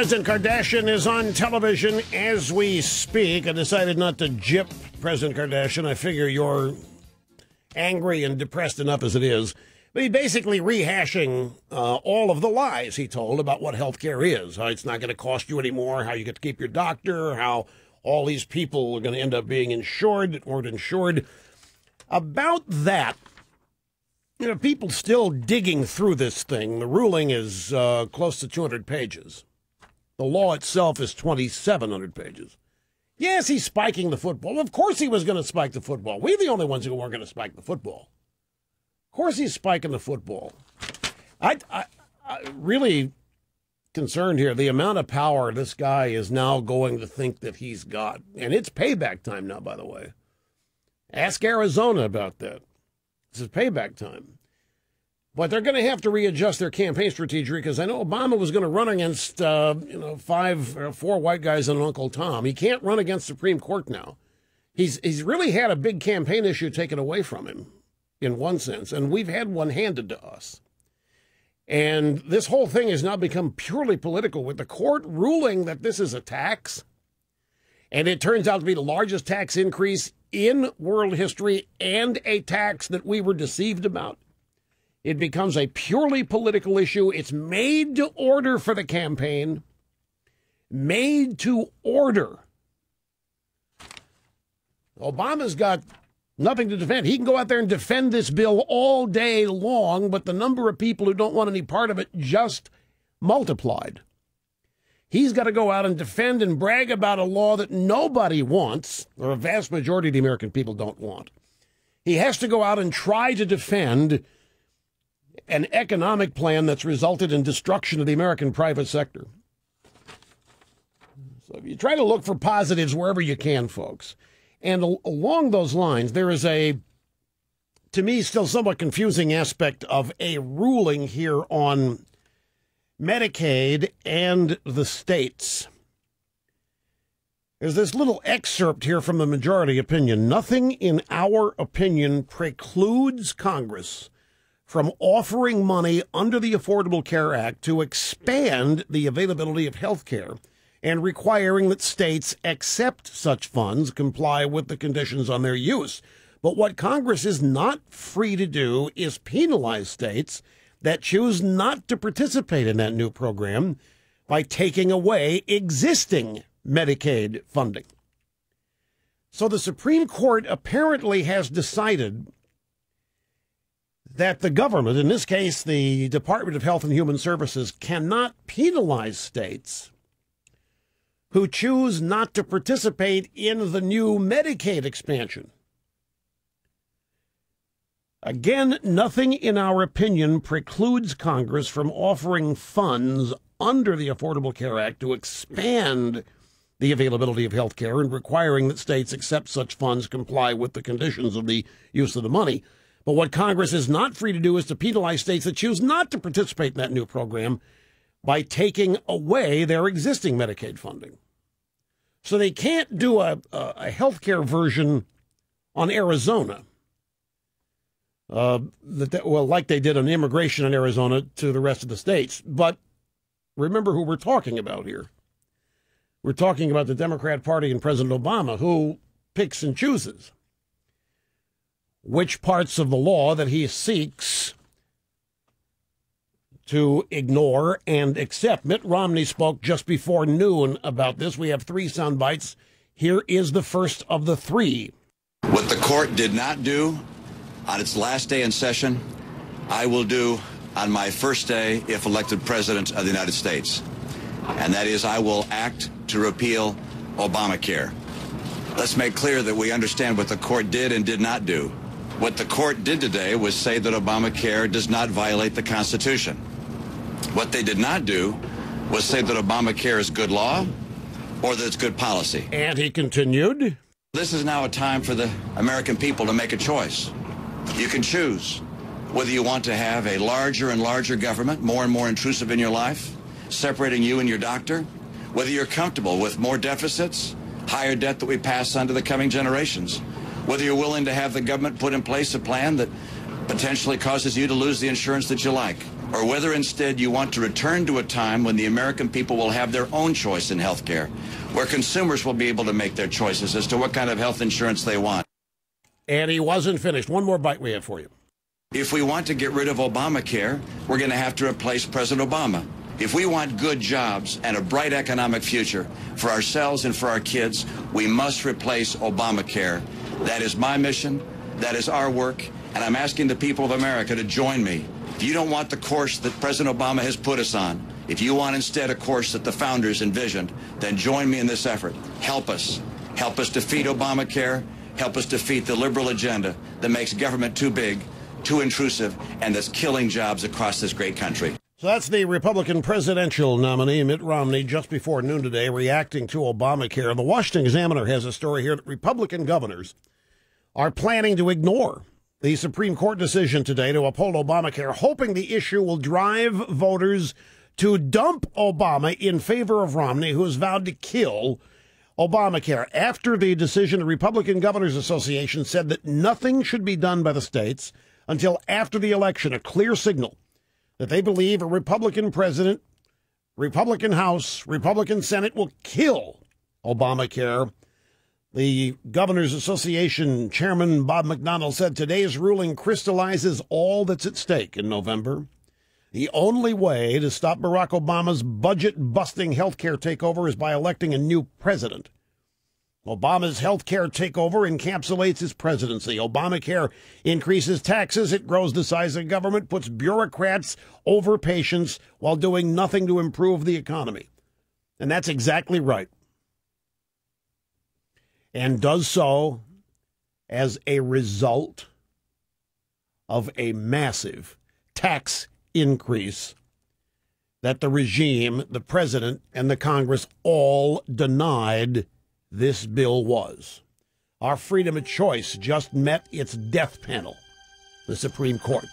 President Kardashian is on television as we speak. I decided not to jip President Kardashian. I figure you're angry and depressed enough as it is. But he's basically rehashing all of the lies he told about what health care is, how it's not going to cost you anymore, how you get to keep your doctor, how all these people are going to end up being insured that weren't insured. About that, you know, people still digging through this thing. The ruling is close to 200 pages. The law itself is 2,700 pages. Yes, he's spiking the football. Of course he was going to spike the football. We're the only ones who weren't going to spike the football. Of course he's spiking the football. I really concerned here, the amount of power this guy is now going to think that he's got. And it's payback time now, by the way. Ask Arizona about that. This is payback time. But they're going to have to readjust their campaign strategy because I know Obama was going to run against, four white guys and an Uncle Tom. He can't run against Supreme Court now. He's really had a big campaign issue taken away from him in one sense, and we've had one handed to us. And this whole thing has now become purely political with the court ruling that this is a tax. And it turns out to be the largest tax increase in world history and a tax that we were deceived about. It becomes a purely political issue. It's made to order for the campaign. Made to order. Obama's got nothing to defend. He can go out there and defend this bill all day long, but the number of people who don't want any part of it just multiplied. He's got to go out and defend and brag about a law that nobody wants, or a vast majority of the American people don't want. He has to go out and try to defend an economic plan that's resulted in destruction of the American private sector. So you try to look for positives wherever you can, folks. And along those lines, there is a, to me, still somewhat confusing aspect of a ruling here on Medicaid and the states. There's this little excerpt here from the majority opinion. Nothing in our opinion precludes Congress from offering money under the Affordable Care Act to expand the availability of health care and requiring that states accept such funds, comply with the conditions on their use. But what Congress is not free to do is penalize states that choose not to participate in that new program by taking away existing Medicaid funding. So the Supreme Court apparently has decided that the government, in this case the Department of Health and Human Services, cannot penalize states who choose not to participate in the new Medicaid expansion. Again, nothing in our opinion precludes Congress from offering funds under the Affordable Care Act to expand the availability of health care and requiring that states accept such funds, comply with the conditions of the use of the money. But what Congress is not free to do is to penalize states that choose not to participate in that new program by taking away their existing Medicaid funding. So they can't do a health care version on Arizona, like they did on immigration in Arizona to the rest of the states. But remember who we're talking about here. We're talking about the Democrat Party and President Obama, who picks and chooses which parts of the law that he seeks to ignore and accept. Mitt Romney spoke just before noon about this. We have 3 sound bites. Here is the first of the 3. What the court did not do on its last day in session, I will do on my first day if elected president of the United States. And that is, I will act to repeal ObamaCare. Let's make clear that we understand what the court did and did not do. What the court did today was say that ObamaCare does not violate the Constitution. What they did not do was say that ObamaCare is good law or that it's good policy. And he continued. This is now a time for the American people to make a choice. You can choose whether you want to have a larger and larger government, more and more intrusive in your life, separating you and your doctor, whether you're comfortable with more deficits, higher debt that we pass on to the coming generations, whether you're willing to have the government put in place a plan that potentially causes you to lose the insurance that you like. or whether instead you want to return to a time when the American people will have their own choice in health care, where consumers will be able to make their choices as to what kind of health insurance they want. And he wasn't finished. One more bite we have for you. If we want to get rid of Obamacare, we're going to have to replace President Obama. If we want good jobs and a bright economic future for ourselves and for our kids, we must replace Obamacare. That is my mission. That is our work. And I'm asking the people of America to join me. If you don't want the course that President Obama has put us on, if you want instead a course that the founders envisioned, then join me in this effort. Help us. Help us defeat Obamacare. Help us defeat the liberal agenda that makes government too big, too intrusive, and that's killing jobs across this great country. So that's the Republican presidential nominee, Mitt Romney, just before noon today, reacting to Obamacare. The Washington Examiner has a story here that Republican governors are planning to ignore the Supreme Court decision today to uphold Obamacare, hoping the issue will drive voters to dump Obama in favor of Romney, who has vowed to kill Obamacare. After the decision, the Republican Governors Association said that nothing should be done by the states until after the election, a clear signal that they believe a Republican president, Republican House, Republican Senate will kill Obamacare. The Governors Association Chairman Bob McDonnell said today's ruling crystallizes all that's at stake in November. The only way to stop Barack Obama's budget-busting health care takeover is by electing a new president. Obama's health care takeover encapsulates his presidency. Obamacare increases taxes, it grows the size of government, puts bureaucrats over patients while doing nothing to improve the economy. And that's exactly right. And does so as a result of a massive tax increase that the regime, the president, and the Congress all denied this bill was. Our freedom of choice just met its death panel, the Supreme Court.